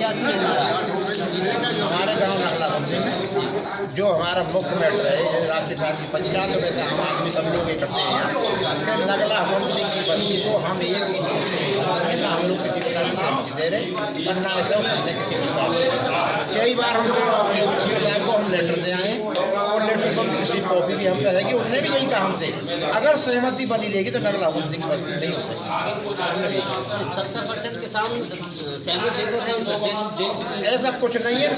इतिहास की हमारे गांव नगला में जो हमारा मुख्य मैटर है राष्ट्रीय शांति पंचायत, तो वैसे आम आदमी सब लोग इकट्ठे हैं। नगला हुकुम सिंह की बस्ती को हम एक हम लोग किसी प्रकार की समझ दे रहे और ना ऐसा करने किसी प्रकार। कई बार हम साहब को हम लेटर दे आए और लेटर पर किसी कॉपी भी हम कहे कि उन्होंने भी यही कहा हमसे, अगर सहमति बनी रहेगी तो नगला हुकुम सिंह की बस्ती नहीं होगी। 70% किसान सहमत है, ऐसा कुछ नहीं है।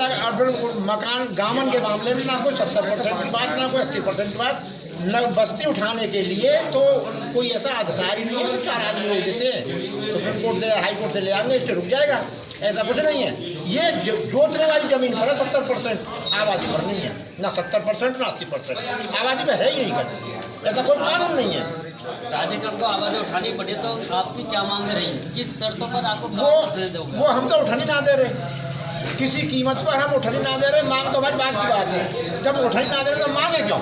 मकान गामन के मामले में ना कोई 70% की बात, ना कोई 80% की बात। न बस्ती उठाने के लिए तो कोई ऐसा अधिकारी नहीं है, 4 आदमी लोग देते हैं, सुप्रीम कोर्ट से हाई कोर्ट से ले आएंगे, इससे रुक जाएगा। ऐसा कुछ नहीं है। ये जोतने वाली जमीन पर है 70%, आबादी पर नहीं है। ना 70% ना 80% आबादी में है ही नहीं कर, ऐसा कोई कानून नहीं है। प्राधिकरण को आबादी उठानी पड़े तो आपकी क्या मांग रही, किस शर्तों पर आपको वो हम तो उठानी ना दे रहे, किसी कीमत पर हम उठनी ना दे रहे। मांग तो हमारी बात की बात है, जब उठनी ना दे रहे तो मांगे क्यों?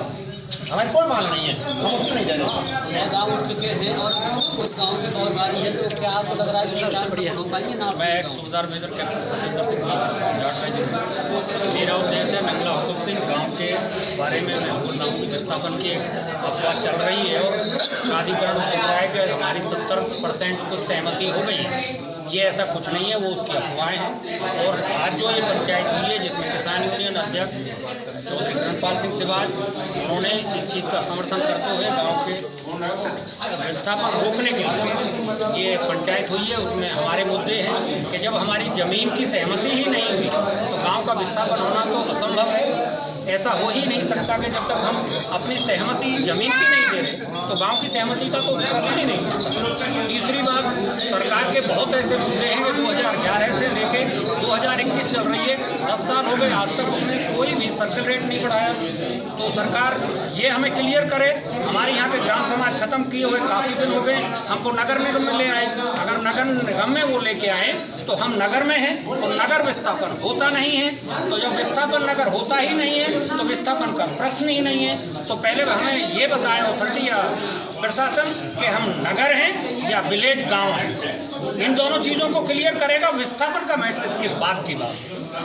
हमारी कोई मांग नहीं है, हम उठ नहीं दे रहे। 6 गाँव उठ चुके हैं और कुछ गाँव की और बारी है, तो क्या आपको लग रहा है कि सबसे बढ़िया हो पाएंगे ना? मैं एक सूबेदार मेजर कैप्टन सतेंद्र सिंह जी, मेरा उद्देश्य है नगला हुकुम सिंह गाँव के बारे में मैं बोल रहा हूँ कि विस्थापन की एक अफवाह चल रही है और प्राधिकरण बोल रहा है कि हमारी 70% कुछ सहमति हो गई है। ये ऐसा कुछ नहीं है, वो उसकी अफवाहें हैं। और आज जो ये पंचायत हुई है जिसमें किसान यूनियन अध्यक्ष चौधरी किरणपाल सिंह सिवाज, उन्होंने इस चीज़ का समर्थन करते हुए गांव के विस्थापन रोकने के लिए ये पंचायत हुई है। उसमें हमारे मुद्दे हैं कि जब हमारी ज़मीन की सहमति ही नहीं हुई तो गांव का विस्थापन होना तो असंभव है। ऐसा हो ही नहीं सकता कि जब तक हम अपनी सहमति ज़मीन की नहीं दे रहे तो गांव की सहमति का तो प्रश्न ही नहीं। तीसरी बात, सरकार के बहुत ऐसे मुद्दे हैं कि 2011 से लेके 2021 चल रही है, 10 साल हो गए, आज तक उसने कोई भी सर्कल रेट नहीं बढ़ाया। तो सरकार ये हमें क्लियर करे। हमारे यहाँ के ग्राम समाज खत्म किए हुए काफ़ी दिन हो गए, हमको नगर निगम में ले आए। अगर नगर निगम में वो लेके आए तो हम नगर में हैं और नगर विस्थापन होता नहीं है। तो जब विस्थापन नगर होता ही नहीं है तो विस्थापन का प्रश्न ही नहीं है। तो पहले हमें ये बताएं अथॉरिटी या प्रशासन कि हम नगर हैं या विलेज गांव हैं। इन दोनों चीज़ों को क्लियर करेगा। विस्थापन का मैटर इसके बाद की बात,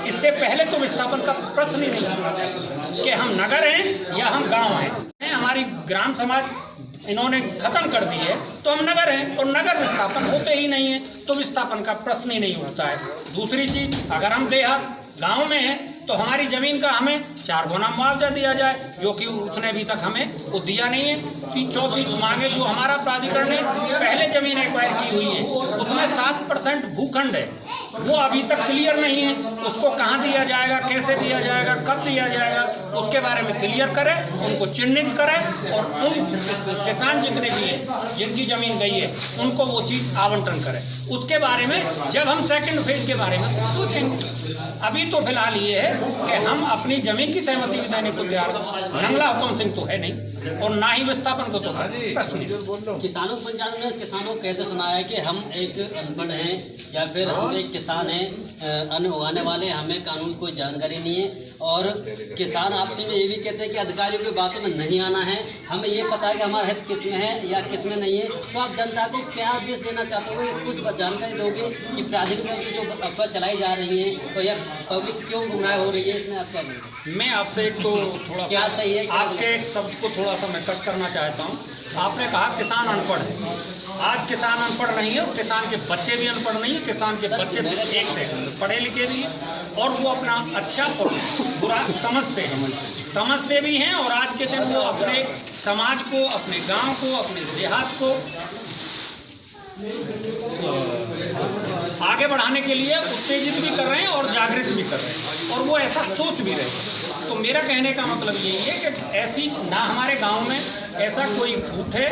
इससे पहले तो विस्थापन का प्रश्न ही नहीं सुनना चाहिए कि हम नगर हैं या हम गांव हैं। हमारी ग्राम समाज इन्होंने खत्म कर दी है तो हम नगर हैं और नगर विस्थापन होते ही नहीं है तो विस्थापन का प्रश्न ही नहीं उठता है। दूसरी चीज़, अगर हम देहात गांव में हैं तो हमारी ज़मीन का हमें 4 गुना मुआवजा दिया जाए, जो कि उसने अभी तक हमें वो दिया नहीं है। चौथी मांगे जो हमारा प्राधिकरण ने पहले ज़मीन एक्वायर की हुई है उसमें 7% भूखंड है, वो अभी तक क्लियर नहीं है। उसको कहाँ दिया जाएगा, कैसे दिया जाएगा, कब दिया जाएगा, उसके बारे में क्लियर करें, उनको चिन्हित करें और उन किसान जितने भी हैं जिनकी ज़मीन गई है उनको वो चीज़ आवंटन करें। उसके बारे में जब हम सेकंड फेज के बारे में सोचेंगे। अभी तो फिलहाल ये है कि हम अपनी ज़मीन की सहमति देने को तैयार हैं। नगला हुकुम सिंह तो है नहीं और ना ही विस्थापन को तो प्रश्न है। किसानों पंचायत में किसानों कहते सुना है कि हम एक अनपढ़ हैं या फिर हम एक किसान हैं, अन्न उगाने वाले, हमें कानून कोई जानकारी नहीं है। और किसान आपसे में ये भी कहते हैं कि अधिकारियों की बातों में नहीं आना है, हमें ये पता है कि हमारा हित किस में है या किस में नहीं है। तो आप जनता को क्या आदेश देना चाहते हो, कुछ जानकारी दोगे कि प्राधिकरण की जो अफवाह चलाई जा रही है तो यह पब्लिक क्यों गुमराह हो रही है, इसमें आप क्या कहेंगे? मैं आपसे एक तो थोड़ा क्या सही है, आपके एक शब्द को थोड़ा सा मैं कट करना चाहता हूँ। आपने कहा किसान अनपढ़ है। आज किसान अनपढ़ नहीं है और किसान के बच्चे भी अनपढ़ नहीं है। किसान के बच्चे एक से पढ़े लिखे भी हैं और वो अपना अच्छा और बुरा समझते भी हैं। और आज के दिन वो अपने समाज को, अपने गांव को, अपने देहात को आगे बढ़ाने के लिए उत्तेजित भी कर रहे हैं और जागृत भी कर रहे हैं और वो ऐसा सोच भी रहे हैं। तो मेरा कहने का मतलब यही है कि ऐसी ना हमारे गांव में ऐसा कोई झूठ है।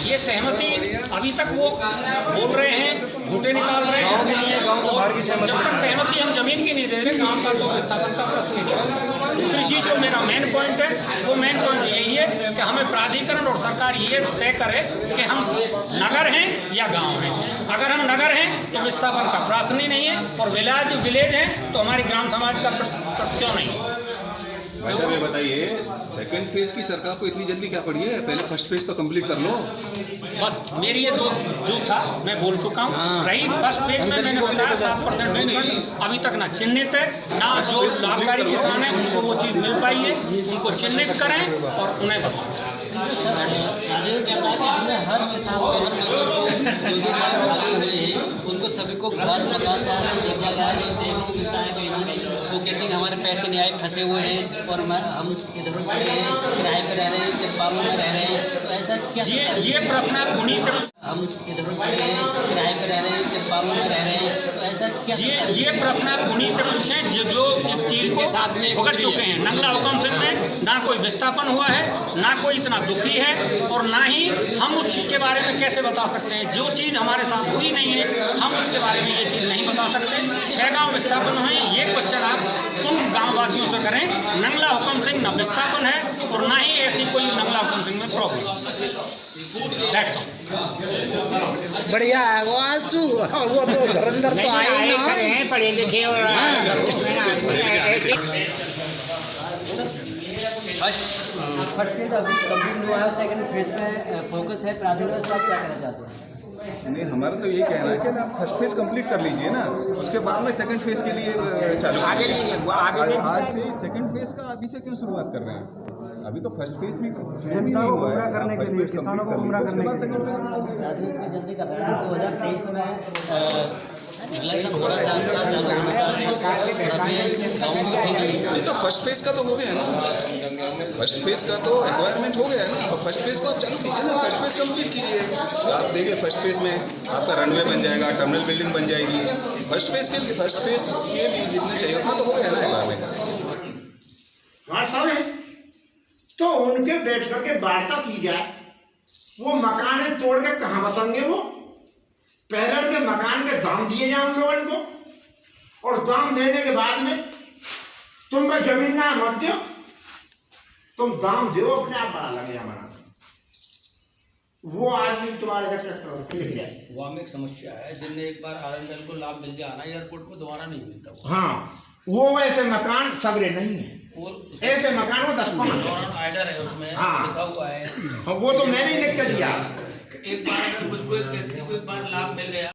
ये सहमति अभी तक वो बोल रहे हैं, झूठे निकाल रहे हैं। जब तक सहमति हम जमीन की नहीं दे रहे गांव का तो विस्थापन का प्रश्न नहीं है। दूसरी चीज़ जो मेरा मेन पॉइंट है वो मेन पॉइंट यही है कि हमें प्राधिकरण और सरकार ये तय करे कि हम नगर हैं या गाँव हैं। अगर हम नगर हैं तो विस्थापन का प्रश्न ही नहीं है और विलेज हैं तो हमारी ग्राम समाज का क्यों नहीं। भाई साहब ये बताइए, सेकंड फेज की सरकार को इतनी जल्दी क्या पड़ी है? पहले फर्स्ट फेज तो कंप्लीट कर लो। बस मेरी ये तो जो था मैं बोल चुका हूँ। रही फर्स्ट फेज में मैंने बताया 7% अभी तक ना चिन्हित है, ना जो लाभकारी किसान है उनको वो चीज़ मिल पाई है। उनको चिन्हित करें और उन्हें बताएं। आगे कहता है कि हमने हर किसान को, हर मजदूर को जो भी लाभकारी हुए हैं उनको सभी को घर मकान का देखा गया है, देखने को मिलता है कहीं ना कहीं। वो कहते हैं कि हमारे पैसे नहीं आए, फंसे हुए हैं और हम इधर पड़े हैं, किराए पे रह रहे हैं, तिरपालों में रह रहे हैं। तो ऐसा क्या ये प्रश्न आप उन्हीं से, हम इधर पड़े हैं, किराए पे रह रहे हैं, तिरपालों में रह रहे हैं। तो ऐसा क्या ये प्रश्न आप उन्हीं से पूछें जो इस चीज़ को साथ में भुगत चुके हैं। नंगला हुकम सिंह में ना कोई विस्थापन हुआ है, ना कोई इतना दुखी है, और ना ही हम उसके बारे में कैसे बता सकते हैं। जो चीज़ हमारे साथ हुई नहीं है हम उसके बारे में ये चीज़ नहीं बता सकते। 6 गाँव विस्थापन हुए, ये क्वेश्चन आप उन गाँव वासियों से करें। नंगला हुकम सिंह न विस्थापन है और ना ही ऐसी कोई नंगला हुकम सिंह में प्रॉब्लम। बढ़िया है वो आंसू, वो तो घर अंदर तो आए ही ना, पढ़े लिखे और फर्स्ट फेज अभी कंप्लीट हुआ है, सेकंड फेज में फोकस है। प्राधिकरण से आप क्या कहना चाहते हैं? नहीं, हमारा तो यही कहना है कि आप फर्स्ट फेज कंप्लीट कर लीजिए ना, उसके बाद में सेकंड फेज के लिए चालू आगे नहीं आज से सेकंड फेज का अभी से क्यों शुरुआत कर रहे हैं? अभी तो फर्स्ट फेज भी जनता को गुमराह करने के लिए, किसानों को गुमराह करने के लिए राजनीति जल्दी कर रहे हैं। 2023 में इलेक्शन हो रहा था, उसका चालू होना था, नहीं तो फर्स्ट फेज का तो हो गया ना, फर्स्ट फेज का तो एक्वायरमेंट हो गया है ना। अब फर्स्ट फेज को आप चालू कीजिए ना, फर्स्ट फेज कंप्लीट कीजिए। आप देखिए फर्स्ट फेज में आपका रनवे बन जाएगा, टर्मिनल बिल्डिंग बन जाएगी। फर्स्ट फेज के लिए जितने चाहिए उतना तो हो गया ना एक्वायरमेंट। हाँ सब है, तो उनके बैठ करके वार्ता की जाए। वो मकान तोड़ के कहाँ बसेंगे? वो पहले उनके मकान के दाम दिए जाए उन लोगों को, और दाम देने के बाद में तुम में जमीन ना मत दो, तुम दाम दो, अपने आप पता लगे हमारा। वो आदमी तुम्हारे से वो हमें एक समस्या है, जिनने एक बार आरएनएल को लाभ मिल जाना एयरपोर्ट में दोबारा नहीं मिलता वो। हाँ, वो वैसे मकान सगरे नहीं है, ऐसे मकान वो 10-15 आर्डर है उसमें लिखा हुआ है। वो तो मैंने लिख के दिया। एक बार अगर मुझको एक व्यक्ति को एक बार लाभ मिल गया